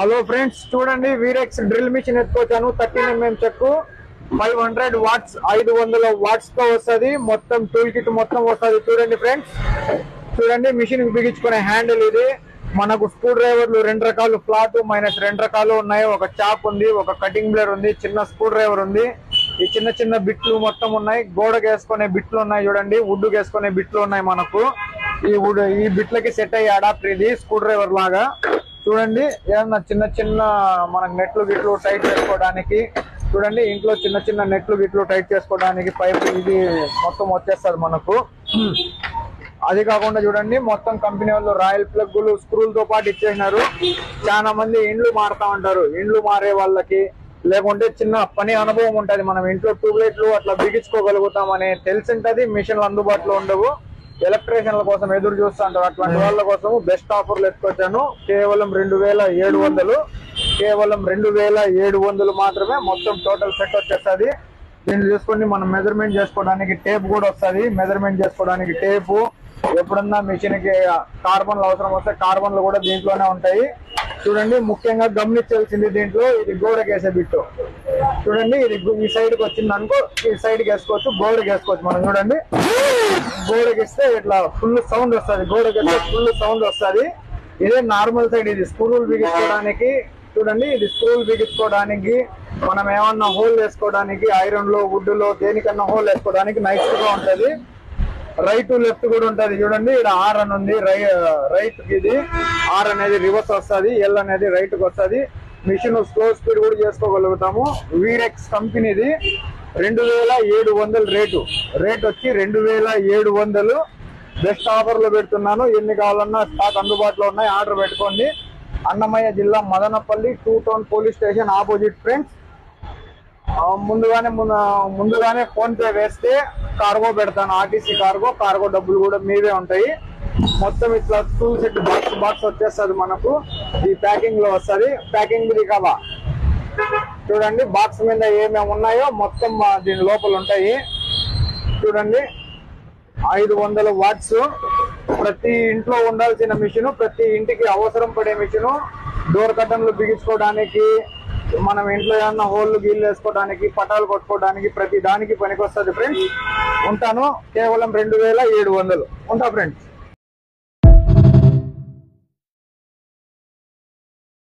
Hello friends, చూడండి వీరెక్స్ drill machine ఎత్తుకొచ్చాను. 13mm చెక్కు 500 watts 500 watts తో వస్తుంది. మొత్తం టూల్ కిట్ మొత్తం వస్తుంది. చూడండి ఫ్రెండ్స్, చూడండి మిషన్ కి బిగించుకునే హ్యాండిల్ ఇది. మనకు స్క్రూ డ్రైవర్లు 2 రకాలు, ఫ్లాట్ మైనస్ 2 రకాలు ఉన్నాయి. ఒక చాప్ ఉంది, ఒక కటింగ్ బ్లేడ్ ఉంది, చిన్న స్క్రూ డ్రైవర్ ఉంది. ఈ చిన్న చిన్న బిట్లు మొత్తం ఉన్నాయి. గోడకు వేసుకునే బిట్లు ఉన్నాయి. చూడండి వుడ్ వేసుకునే బిట్లు ఉన్నాయి. మనకు ఈ బిట్లకి సెట్ అయ్యే అడాప్టర్ ఇది, స్క్రూ డ్రైవర్ లాగా. చూడండి ఏమన్నా చిన్న చిన్న మనకు నెట్లు గిట్లు టైట్ చేసుకోవడానికి, చూడండి ఇంట్లో చిన్న చిన్న నెట్లు గిట్లు టైట్ చేసుకోవడానికి పైప్ ఇది మొత్తం వచ్చేస్తుంది మనకు. అది కాకుండా చూడండి మొత్తం కంపెనీ వాళ్ళు రాయల్ ప్లగ్గులు స్క్రూలతో పాటు ఇచ్చేసినారు. చాలా మంది ఇండ్లు మారుతా ఉంటారు. ఇండ్లు మారే వాళ్ళకి లేకుంటే చిన్న పని అనుభవం ఉంటది, మనం ఇంట్లో ట్యూబ్లైట్లు అట్లా బిగించుకోగలుగుతామని తెలిసింటది. మిషన్లు అందుబాటులో ఉండవు, ఎలక్ట్రీషియన్ల కోసం ఎదురు చూస్తూ ఉంటారు. అట్లాంటి వాళ్ళ కోసం బెస్ట్ ఆఫర్లు ఎత్తుకొచ్చాను. కేవలం 2700, కేవలం 2700 మాత్రమే. మొత్తం టోటల్ సెట్ వచ్చేస్తుంది. దీన్ని చూసుకొని మనం మెజర్మెంట్ చేసుకోవడానికి టేప్ కూడా వస్తుంది. మెజర్మెంట్ చేసుకోవడానికి టేపు, ఎప్పుడన్నా మిషన్ కి కార్బన్లు అవసరం వస్తే కార్బన్లు కూడా దీంట్లోనే ఉంటాయి. చూడండి ముఖ్యంగా గమనించాల్సింది దీంట్లో ఇది గోడకి వేసే బిట్టు. చూడండి ఇది ఈ సైడ్ కి వచ్చింది అనుకో, ఈ సైడ్ కి వేసుకోవచ్చు, గోడకి వేసుకోవచ్చు. మనం చూడండి గోడకి ఇస్తే ఇట్లా ఫుల్ సౌండ్ వస్తుంది, గోడకి వేస్తే ఫుల్ సౌండ్ వస్తుంది. ఇదే నార్మల్ సైడ్, ఇది స్క్రూలు బిగించుకోవడానికి. చూడండి ఇది స్క్రూలు బిగించుకోవడానికి, మనం ఏమన్నా హోల్ వేసుకోవడానికి, ఐరన్ లో వుడ్ లో దేనికన్నా హోల్ వేసుకోవడానికి నైస్ గా ఉంటది. రైట్ లెఫ్ట్ కూడా ఉంటది. చూడండి ఇక్కడ ఆర్ అని ఉంది, రైట్ ఇది ఆర్ అనేది రివర్స్ వస్తుంది, ఎల్ అనేది రైట్ కి వస్తుంది. మిషన్ స్లో స్పీడ్ కూడా చేసుకోగలుగుతాము. వీరెక్స్ కంపెనీది 2700 రేట్ వచ్చి 2700. బెస్ట్ ఆఫర్ లో పెడుతున్నాను. ఎన్ని కావాలన్నా స్టాక్ అందుబాటులో ఉన్నాయి, ఆర్డర్ పెట్టుకోండి. అన్నమయ్య జిల్లా Madanapalle 2 town police station opposite friends. ముందుగానే ఫోన్ పే వేస్తే కార్గో పెడతాను, ఆర్టీసీ కార్గో డబ్బులు కూడా మీవే ఉంటాయి. మొత్తం ఇట్లా టూల్ సెట్ బాక్స్ వచ్చేస్తుంది మనకు. ఈ ప్యాకింగ్ లో వస్తుంది. ప్యాకింగ్ ఇది కదా, చూడండి బాక్స్ మీద ఏమేమి ఉన్నాయో మొత్తం దీని లోపల ఉంటాయి. చూడండి 500 వాట్స్ ప్రతి ఇంట్లో ఉండాల్సిన మిషన్, ప్రతి ఇంటికి అవసరం పడే మిషన్. డోర్ కర్టన్లు బిగించుకోవడానికి, మనం ఇంట్లో ఏమన్నా హోల్లు గీళ్ళు వేసుకోవడానికి, పటాలు కొట్టుకోవడానికి, ప్రతి దానికి పనికి వస్తుంది ఫ్రెండ్స్. ఉంటాను. కేవలం 2700. ఉంటా ఫ్రెండ్స్.